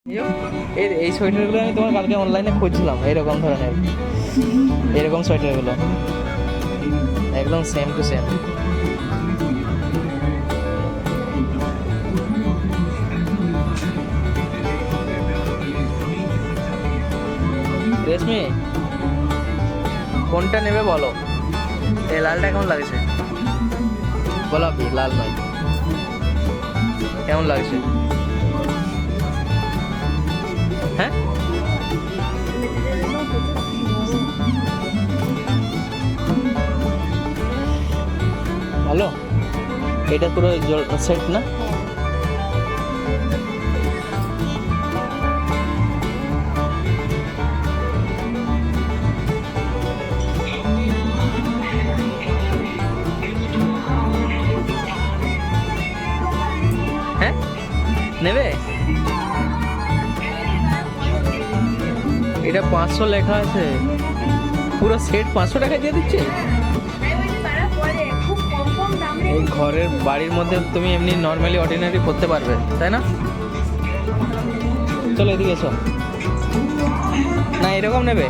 এই সোয়েটারগুলো আমি তোমার কালকে অনলাইনে খুঁজছিলাম, এরকম ধরনের, এরকম সোয়েটারগুলো একদম সেম টু সেম। রেশমি, কোনটা নেবে বলো? এই লালটা কেমন লাগছে? গোলাপি, লাল নয়। কেমন লাগছে? হ্যাঁ, ভালো। এটা পুরো সেট না? হ্যাঁ, নেবে? এটা 500 লেখা আছে, পুরো সেট 500 টাকায় দিয়ে দিচ্ছে। এই ঘরের বাড়ির মধ্যে তুমি এমনি নর্মালি অর্ডিনারি করতে পারবে, তাই না? চলো এদিকে এসো না, এরকম নেবে?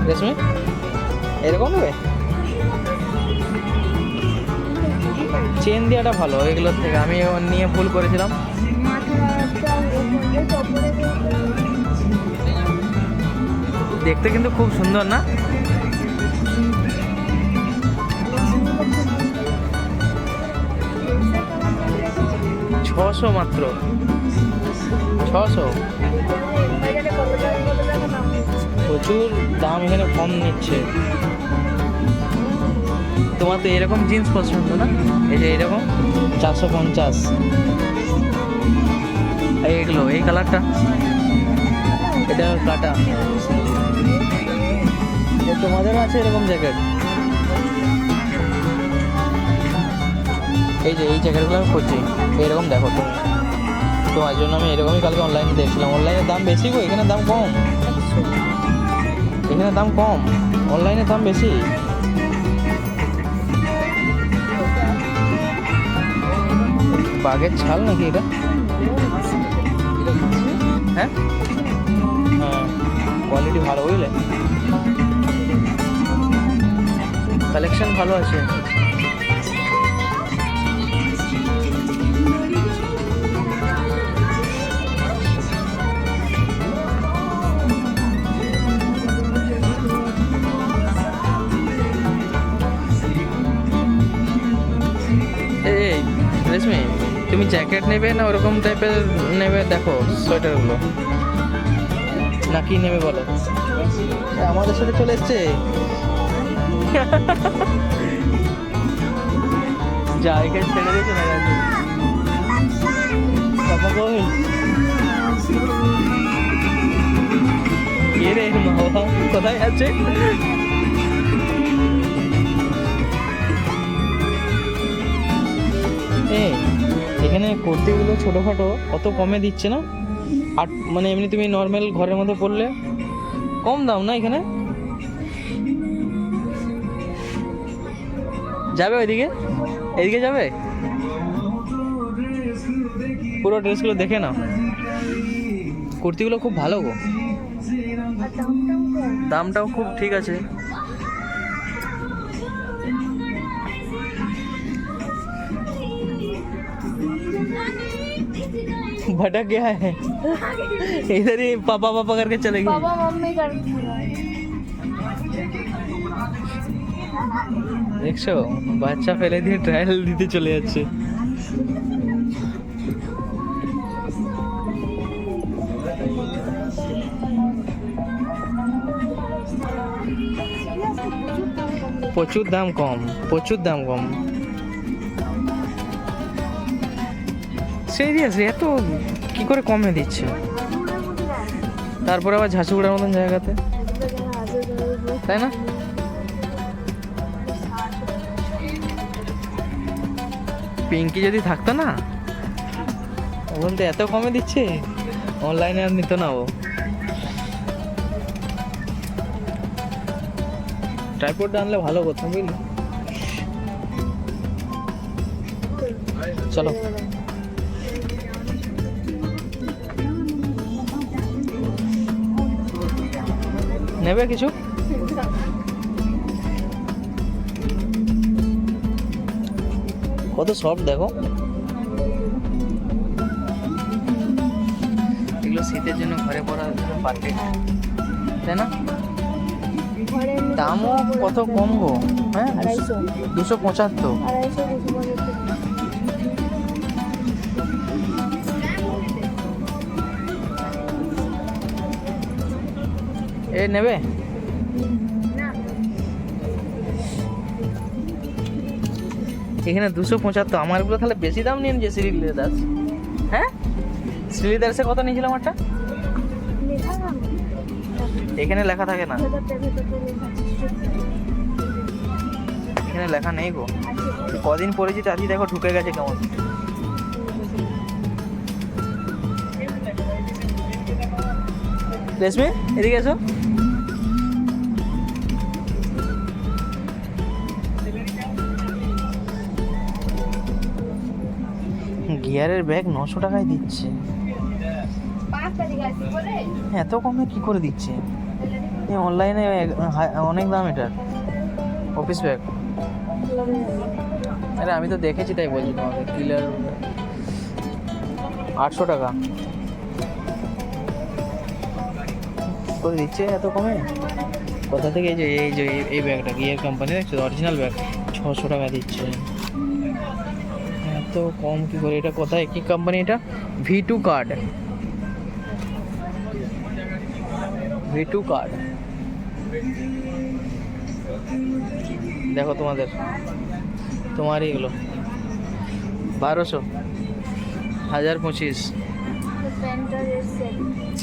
রেশমি, এরকম নেবে? চেন দেওয়াটা ভালো এগুলোর থেকে, আমি নিয়ে ভুল করেছিলাম। দেখতে কিন্তু খুব সুন্দর না? 600 মাত্র, 600। প্রচুর দাম, এখানে কম নিচ্ছে। তোমার তো এরকম জিন্স পছন্দ না? এই যে এরকম 450। এইগুলো, এই কালারটা, এটা কাটা। তোমাদের আছে এরকম জ্যাকেট? এই যে এই জ্যাকেটগুলো আমি খুঁজছি, এরকম দেখো তুমি। তোমার জন্য আমি এরকমই কালকে অনলাইনে দেখছিলাম। অনলাইনে দাম বেশি গো, এখানে দাম কম। এখানে দাম কম, অনলাইনে দাম বেশি। বাঘের ছাল নাকি এটা? হ্যাঁ হ্যাঁ, কোয়ালিটি ভালো, বুঝলে? কালেকশন ভালো আছে। এই রেশমি, তুমি জ্যাকেট নেবে না ওরকম টাইপের নেবে? দেখো সোয়েটারগুলো, না কি নেবে বলো? আমাদের সাথে চলে এসছে। জায়গায় ছেড়ে দিয়ে চলে গেছে। বাবা কই? কে রে বাবা, কোথায় আছে? এখানে কুর্তিগুলো ছোটোখাটো অত কমে দিচ্ছে না। আর মানে এমনি তুমি নর্মাল ঘরের মধ্যে পরলে কম দাম না এখানে। যাবে ওইদিকে? এদিকে যাবে? পুরো ড্রেসগুলো দেখে নাও, কুর্তিগুলো খুব ভালো গো, দামটাও খুব ঠিক আছে। भटक गया है, इधर ही पापा पापा करके चले गए। पापा मम्मी करती है। দেখছো, বাচ্চা ফেলে দিয়ে ট্রায়াল দিতে চলে যাচ্ছে। প্রচুর দাম কম, প্রচুর দাম কম। সিরিয়াসলি এত কি করে কমে দিচ্ছে? তারপরে আবার ঝাঁসুগুড়ার মতন জায়গাতে, তাই না? পিঙ্কি যদি থাকতো না, বলতে এত কমে দিচ্ছে, অনলাইনে আর নিত না ও। ট্রাইপড আনলে ভালো কথা, বুঝলি? চলো নেবে কিছু? কত সফট দেখো, এগুলো শীতের জন্য ঘরে পরার জন্য পারফেক্ট, তাই না? দামও কত কম গো, হ্যাঁ 275। এ নেবে? এখানে 275, আমারগুলো তাহলে বেশি দাম নিয়ে নিয়েছে শ্রীলেদার্স। হ্যাঁ শ্রীলেদার্সে কত নিয়েছিল আমারটা? এখানে লেখা থাকে না, এখানে লেখা নেই গো। কদিন পরেছি তাই দেখো ঢুকে গেছে কেমন। রেশমি এদিকে এসো। গিয়ারের ব্যাগ 900 টাকায় দিচ্ছে, এত কমে কি করে দিচ্ছে? অনলাইনে অনেক দাম এটার অফিস ব্যাগ। আরে আমি তো দেখেছি তাই বলছি তোমাকে, কিলার 800 টাকা করে দিচ্ছে এত কমে। কোথা থেকে? এই ব্যাগটা গিয়ার কোম্পানি, দেখছো অরিজিনাল ব্যাগ 600 টাকা দিচ্ছে, এত কম কি করে? এটা কোথায়, কি কোম্পানি এটা? V2 কার্ড, V2 কার্ড দেখো তোমারই এগুলো 1200, 1025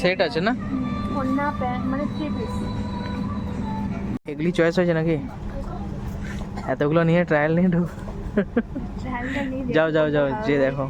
সেট আছে না? এগুলি চয়েস হয়েছে নাকি? এতগুলো নিয়ে ট্রায়াল নিয়ে ঢুক। যাও যে দেখো।